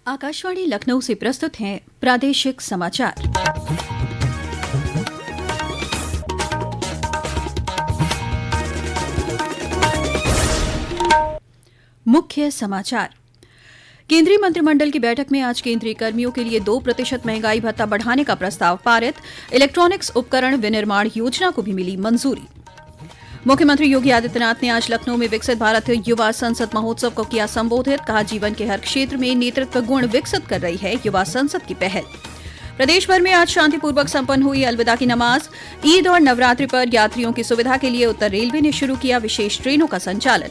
आकाशवाणी लखनऊ से प्रस्तुत हैं प्रादेशिक समाचार। मुख्य समाचार। केंद्रीय मंत्रिमंडल की बैठक में आज केंद्रीय कर्मियों के लिए 2% महंगाई भत्ता बढ़ाने का प्रस्ताव पारित। इलेक्ट्रॉनिक्स उपकरण विनिर्माण योजना को भी मिली मंजूरी। मुख्यमंत्री योगी आदित्यनाथ ने आज लखनऊ में विकसित भारत युवा संसद महोत्सव को किया संबोधित। कहा, जीवन के हर क्षेत्र में नेतृत्व गुण विकसित कर रही है युवा संसद की पहल। प्रदेश भर में आज शांतिपूर्वक संपन्न हुई अलविदा की नमाज। ईद और नवरात्रि पर यात्रियों की सुविधा के लिए उत्तर रेलवे ने शुरू किया विशेष ट्रेनों का संचालन।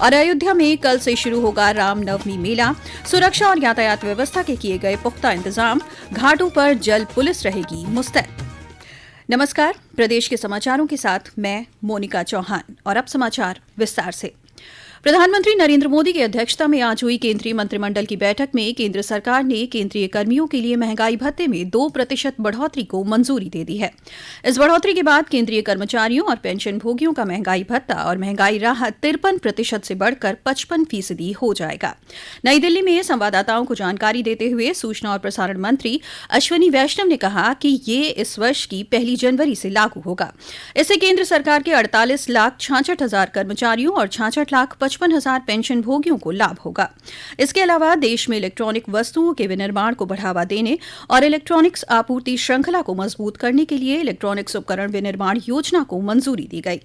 और अयोध्या में कल से शुरू होगा रामनवमी मेला। सुरक्षा और यातायात व्यवस्था के किए गए पुख्ता इंतजाम। घाटों पर जल पुलिस रहेगी मुस्तैद। नमस्कार, प्रदेश के समाचारों के साथ मैं मोनिका चौहान। और अब समाचार विस्तार से। प्रधानमंत्री नरेंद्र मोदी की अध्यक्षता में आज हुई केंद्रीय मंत्रिमंडल की बैठक में केंद्र सरकार ने केंद्रीय कर्मियों के लिए महंगाई भत्ते में 2% बढ़ोतरी को मंजूरी दे दी है। इस बढ़ोतरी के बाद केंद्रीय कर्मचारियों और पेंशन भोगियों का महंगाई भत्ता और महंगाई राहत 53% से बढ़कर 55% हो जाएगा। नई दिल्ली में संवाददाताओं को जानकारी देते हुए सूचना और प्रसारण मंत्री अश्विनी वैष्णव ने कहा कि ये इस वर्ष की 1 जनवरी से लागू होगा। इससे केंद्र सरकार के 48,66,000 कर्मचारियों और 66,55,000 पेंशन भोगियों को लाभ होगा। इसके अलावा देश में इलेक्ट्रॉनिक वस्तुओं के विनिर्माण को बढ़ावा देने और इलेक्ट्रॉनिक्स आपूर्ति श्रृंखला को मजबूत करने के लिए इलेक्ट्रॉनिक्स उपकरण विनिर्माण योजना को मंजूरी दी गई।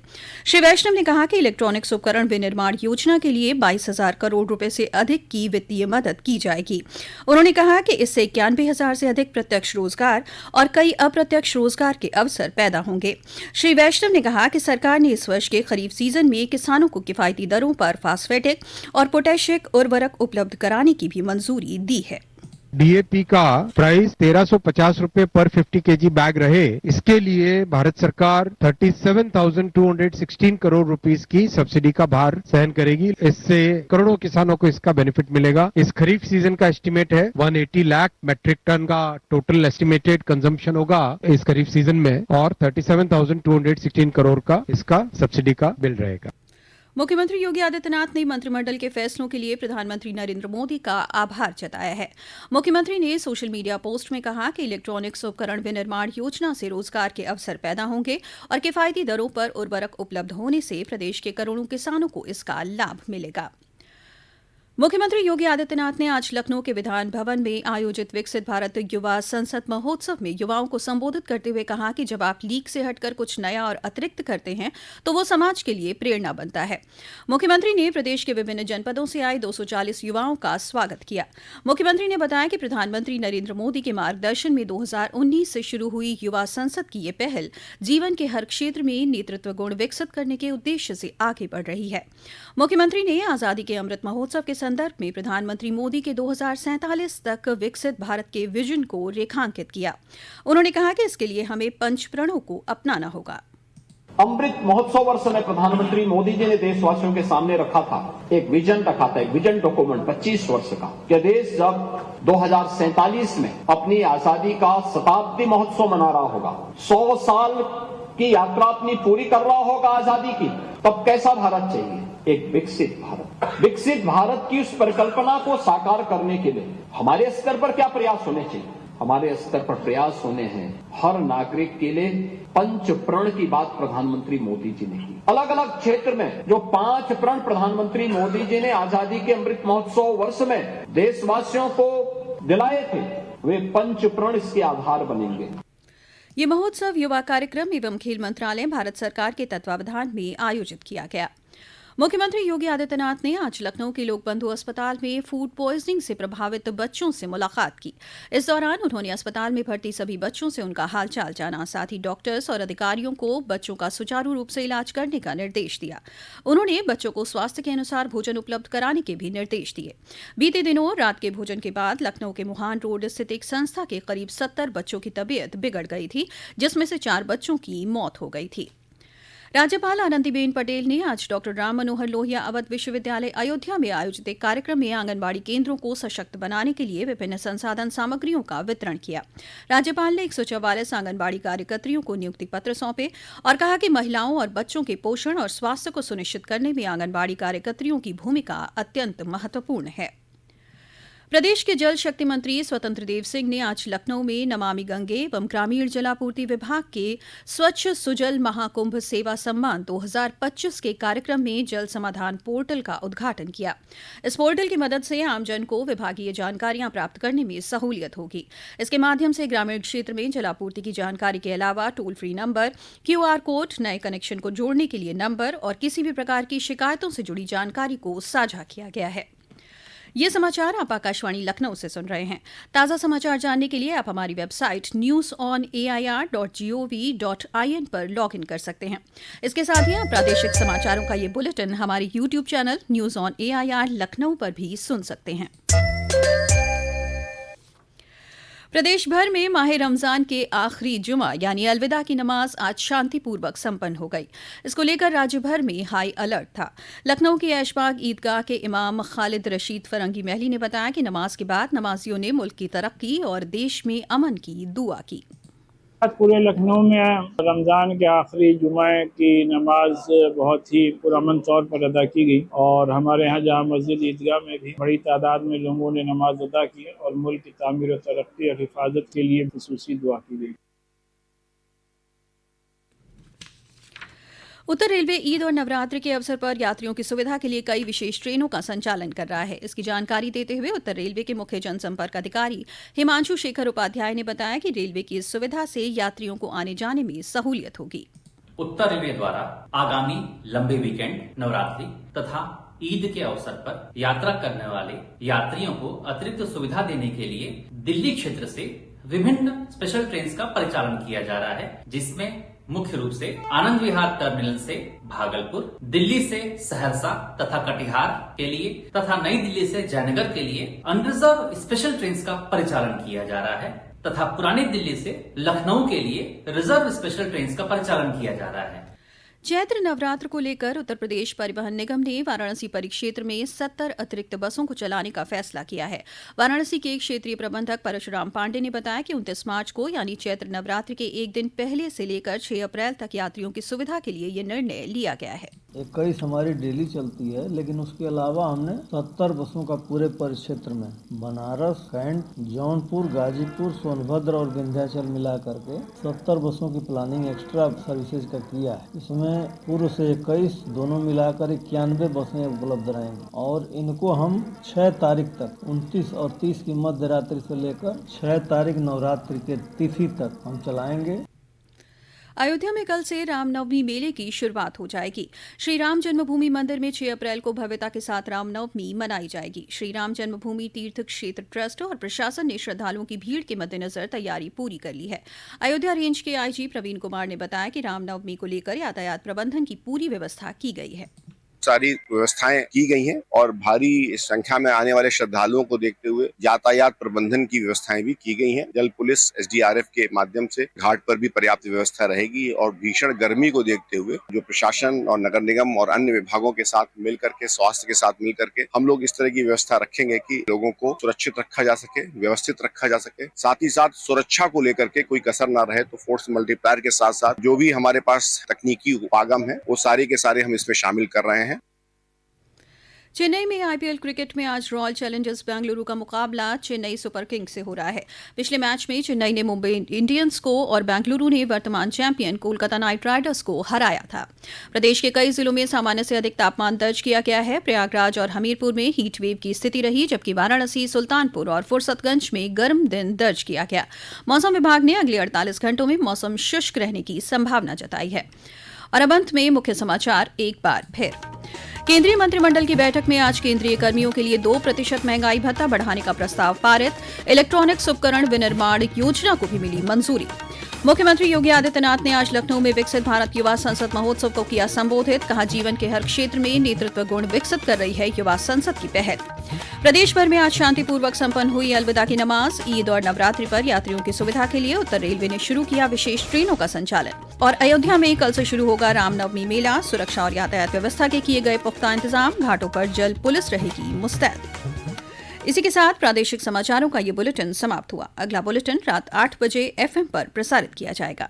श्री वैष्णव ने कहा कि इलेक्ट्रॉनिक्स उपकरण विनिर्माण योजना के लिए 22,000 करोड़ रुपए से अधिक की वित्तीय मदद की जाएगी। उन्होंने कहा कि इससे 91,000 से अधिक प्रत्यक्ष रोजगार और कई अप्रत्यक्ष रोजगार के अवसर पैदा होंगे। श्री वैष्णव ने कहा कि सरकार ने इस वर्ष के खरीफ सीजन में किसानों को किफायती दरों पर फास्फेटिक और पोटेशियक उर्वरक उपलब्ध कराने की भी मंजूरी दी है। डीएपी का प्राइस 1350 रुपए पर 50 केजी बैग रहे, इसके लिए भारत सरकार 37,216 करोड़ रुपीस की सब्सिडी का भार सहन करेगी। इससे करोड़ों किसानों को इसका बेनिफिट मिलेगा। इस खरीफ सीजन का एस्टिमेट है 180 लाख मेट्रिक टन का टोटल एस्टिमेटेड कंजम्पशन होगा इस खरीफ सीजन में, और 37,216 करोड़ का इसका सब्सिडी का बिल रहेगा। मुख्यमंत्री योगी आदित्यनाथ ने मंत्रिमंडल के फैसलों के लिए प्रधानमंत्री नरेंद्र मोदी का आभार जताया है। मुख्यमंत्री ने सोशल मीडिया पोस्ट में कहा कि इलेक्ट्रॉनिक्स उपकरण विनिर्माण योजना से रोजगार के अवसर पैदा होंगे और किफायती दरों पर उर्वरक उपलब्ध होने से प्रदेश के करोड़ों किसानों को इसका लाभ मिलेगा। मुख्यमंत्री योगी आदित्यनाथ ने आज लखनऊ के विधान भवन में आयोजित विकसित भारत युवा संसद महोत्सव में युवाओं को संबोधित करते हुए कहा कि जब आप लीक से हटकर कुछ नया और अतिरिक्त करते हैं तो वो समाज के लिए प्रेरणा बनता है। मुख्यमंत्री ने प्रदेश के विभिन्न जनपदों से आए 240 युवाओं का स्वागत किया। मुख्यमंत्री ने बताया कि प्रधानमंत्री नरेंद्र मोदी के मार्गदर्शन में 2019 से शुरू हुई युवा संसद की ये पहल जीवन के हर क्षेत्र में नेतृत्व गुण विकसित करने के उद्देश्य से आगे बढ़ रही है। मुख्यमंत्री ने आजादी के अमृत महोत्सव के संदर्भ में प्रधानमंत्री मोदी के 2047 तक विकसित भारत के विजन को रेखांकित किया। उन्होंने कहा कि इसके लिए हमें पंचप्रणों को अपनाना होगा। अमृत महोत्सव वर्ष में प्रधानमंत्री मोदी जी ने देशवासियों के सामने रखा था, एक विजन रखा था, एक विजन डॉक्यूमेंट 25 वर्ष का, कि देश जब 2047 में अपनी आजादी का शताब्दी महोत्सव मना रहा होगा, 100 साल की यात्रा अपनी पूरी कर रहा होगा आजादी की, तब कैसा भारत चाहिए? एक विकसित भारत। विकसित भारत की उस परिकल्पना को साकार करने के लिए हमारे स्तर पर क्या प्रयास होने चाहिए? हमारे स्तर पर प्रयास होने हैं हर नागरिक के लिए पंच प्रण की बात प्रधानमंत्री मोदी जी ने की। अलग अलग क्षेत्र में जो 5 प्रण प्रधानमंत्री मोदी जी ने आजादी के अमृत महोत्सव वर्ष में देशवासियों को दिलाए थे, वे पंच प्रण इसके आधार बनेंगे। ये महोत्सव युवा कार्यक्रम एवं खेल मंत्रालय भारत सरकार के तत्वावधान में आयोजित किया गया। मुख्यमंत्री योगी आदित्यनाथ ने आज लखनऊ के लोकबंधु अस्पताल में फूड पॉइजनिंग से प्रभावित बच्चों से मुलाकात की। इस दौरान उन्होंने अस्पताल में भर्ती सभी बच्चों से उनका हालचाल जाना, साथ ही डॉक्टर्स और अधिकारियों को बच्चों का सुचारू रूप से इलाज करने का निर्देश दिया। उन्होंने बच्चों को स्वास्थ्य के अनुसार भोजन उपलब्ध कराने के भी निर्देश दिए। बीते दिनों रात के भोजन के बाद लखनऊ के मुहान रोड स्थित एक संस्था के करीब 70 बच्चों की तबीयत बिगड़ गई थी, जिसमें से 4 बच्चों की मौत हो गई थी। राज्यपाल आनंदीबेन पटेल ने आज डॉक्टर राम मनोहर लोहिया अवध विश्वविद्यालय अयोध्या में आयोजित एक कार्यक्रम में आंगनबाड़ी केंद्रों को सशक्त बनाने के लिए विभिन्न संसाधन सामग्रियों का वितरण किया। राज्यपाल ने 144 आंगनबाड़ी कार्यकर्त्रियों को नियुक्ति पत्र सौंपे और कहा कि महिलाओं और बच्चों के पोषण और स्वास्थ्य को सुनिश्चित करने में आंगनबाड़ी कार्यकर्त्रियों की भूमिका अत्यंत महत्वपूर्ण है। प्रदेश के जल शक्ति मंत्री स्वतंत्र देव सिंह ने आज लखनऊ में नमामि गंगे एवं ग्रामीण जलापूर्ति विभाग के स्वच्छ सुजल महाकुंभ सेवा सम्मान 2025 के कार्यक्रम में जल समाधान पोर्टल का उद्घाटन किया। इस पोर्टल की मदद से आमजन को विभागीय जानकारियां प्राप्त करने में सहूलियत होगी। इसके माध्यम से ग्रामीण क्षेत्र में जलापूर्ति की जानकारी के अलावा toll free number, QR code, नए कनेक्शन को जोड़ने के लिए नंबर और किसी भी प्रकार की शिकायतों से जुड़ी जानकारी को साझा किया गया है। ये समाचार आप आकाशवाणी लखनऊ से सुन रहे हैं। ताज़ा समाचार जानने के लिए आप हमारी वेबसाइट newsonair.gov.in पर लॉग इन कर सकते हैं। इसके साथ ही आप प्रादेशिक समाचारों का ये बुलेटिन हमारे YouTube channel news on AIR Lucknow पर भी सुन सकते हैं। प्रदेश भर में माह रमजान के आखिरी जुमा यानी अलविदा की नमाज आज शांतिपूर्वक संपन्न हो गई। इसको लेकर राज्य भर में हाई अलर्ट था। लखनऊ के ऐशबाग ईदगाह के इमाम खालिद रशीद फरंगी महली ने बताया कि नमाज के बाद नमाजियों ने मुल्क की तरक्की और देश में अमन की दुआ की। आज पूरे लखनऊ में रमज़ान के आखिरी जुमे की नमाज बहुत ही पुरअमन तौर पर अदा की गई और हमारे यहाँ जहाँ मस्जिद ईदगाह में भी बड़ी तादाद में लोगों ने नमाज अदा की और मुल्क की तामीर और तरक्की और हिफाजत के लिए खुसूसी दुआ की गई। उत्तर रेलवे ईद और नवरात्र के अवसर पर यात्रियों की सुविधा के लिए कई विशेष ट्रेनों का संचालन कर रहा है। इसकी जानकारी देते हुए उत्तर रेलवे के मुख्य जनसंपर्क अधिकारी हिमांशु शेखर उपाध्याय ने बताया कि रेलवे की इस सुविधा से यात्रियों को आने जाने में सहूलियत होगी। उत्तर रेलवे द्वारा आगामी लंबे वीकेंड, नवरात्रि तथा ईद के अवसर पर यात्रा करने वाले यात्रियों को अतिरिक्त सुविधा देने के लिए दिल्ली क्षेत्र से विभिन्न स्पेशल ट्रेन का परिचालन किया जा रहा है, जिसमें मुख्य रूप से आनंद विहार टर्मिनल से भागलपुर, दिल्ली से सहरसा तथा कटिहार के लिए तथा नई दिल्ली से जयनगर के लिए अनरिजर्व स्पेशल ट्रेन का परिचालन किया जा रहा है तथा पुरानी दिल्ली से लखनऊ के लिए रिजर्व स्पेशल ट्रेन का परिचालन किया जा रहा है। चैत्र नवरात्र को लेकर उत्तर प्रदेश परिवहन निगम ने वाराणसी परिक्षेत्र में 70 अतिरिक्त बसों को चलाने का फैसला किया है। वाराणसी के क्षेत्रीय प्रबंधक परशुराम पांडे ने बताया कि 29 मार्च को यानी चैत्र नवरात्र के एक दिन पहले से लेकर 6 अप्रैल तक यात्रियों की सुविधा के लिए ये निर्णय लिया गया है। 21 हमारी डेली चलती है, लेकिन उसके अलावा हमने 70 बसों का पूरे परिक्षेत्र में बनारस, कैंट, जौनपुर, गाजीपुर, सोनभद्र और विंध्याचल मिला करके 70 बसों की प्लानिंग एक्स्ट्रा सर्विसेज का किया है। इसमें पूर्व से 21 दोनों मिलाकर 91 बसें उपलब्ध रहेंगी और इनको हम 6 तारीख तक 29 और 30 की मध्य रात्रि से लेकर 6 तारीख नवरात्रि के तिथि तक हम चलाएंगे। अयोध्या में कल से रामनवमी मेले की शुरुआत हो जाएगी। श्री राम जन्मभूमि मंदिर में 6 अप्रैल को भव्यता के साथ रामनवमी मनाई जाएगी। श्री राम जन्मभूमि तीर्थ क्षेत्र ट्रस्ट और प्रशासन ने श्रद्धालुओं की भीड़ के मद्देनजर तैयारी पूरी कर ली है। अयोध्या रेंज के IG प्रवीण कुमार ने बताया कि रामनवमी को लेकर यातायात प्रबंधन की पूरी व्यवस्था की गई है। सारी व्यवस्थाएं की गई हैं और भारी संख्या में आने वाले श्रद्धालुओं को देखते हुए यातायात प्रबंधन की व्यवस्थाएं भी की गई हैं। जल पुलिस SDRF के माध्यम से घाट पर भी पर्याप्त व्यवस्था रहेगी और भीषण गर्मी को देखते हुए जो प्रशासन और नगर निगम और अन्य विभागों के साथ मिल करके, स्वास्थ्य के साथ मिल करके हम लोग इस तरह की व्यवस्था रखेंगे कि लोगों को सुरक्षित रखा जा सके, व्यवस्थित रखा जा सके। साथ ही साथ सुरक्षा को लेकर के कोई कसर ना रहे, तो फोर्स मल्टीप्लायर के साथ साथ जो भी हमारे पास तकनीकी उपागम है वो सारे के सारे हम इसमें शामिल कर रहे हैं। चेन्नई में IPL क्रिकेट में आज रॉयल चैलेंजर्स बेंगलुरु का मुकाबला चेन्नई सुपर किंग्स से हो रहा है। पिछले मैच में चेन्नई ने मुंबई इंडियंस को और बेंगलुरु ने वर्तमान चैंपियन कोलकाता नाइट राइडर्स को हराया था। प्रदेश के कई जिलों में सामान्य से अधिक तापमान दर्ज किया गया है। प्रयागराज और हमीरपुर में हीट वेव की स्थिति रही, जबकि वाराणसी, सुल्तानपुर और फुर्सतगंज में गर्म दिन दर्ज किया गया। मौसम विभाग ने अगले 48 घंटों में मौसम शुष्क रहने की संभावना जताई है। और अब अंत में मुख्य समाचार एक बार फिर। केंद्रीय मंत्रिमंडल की बैठक में आज केंद्रीय कर्मियों के लिए 2% महंगाई भत्ता बढ़ाने का प्रस्ताव पारित। इलेक्ट्रॉनिक्स उपकरण विनिर्माण योजना को भी मिली मंजूरी। मुख्यमंत्री योगी आदित्यनाथ ने आज लखनऊ में विकसित भारत युवा संसद महोत्सव को किया संबोधित। कहा, जीवन के हर क्षेत्र में नेतृत्व गुण विकसित कर रही है युवा संसद की पहल। प्रदेश भर में आज शांतिपूर्वक संपन्न हुई अलविदा की नमाज। ईद और नवरात्रि पर यात्रियों की सुविधा के लिए उत्तर रेलवे ने शुरू किया विशेष ट्रेनों का संचालन। और अयोध्या में कल से शुरू होगा रामनवमी मेला। सुरक्षा और यातायात व्यवस्था के किए गए पुख्ता इंतजाम। घाटों पर जल पुलिस रहेगी मुस्तैद। इसी के साथ प्रादेशिक समाचारों का ये बुलेटिन समाप्त हुआ। अगला बुलेटिन रात 8 बजे FM पर प्रसारित किया जाएगा।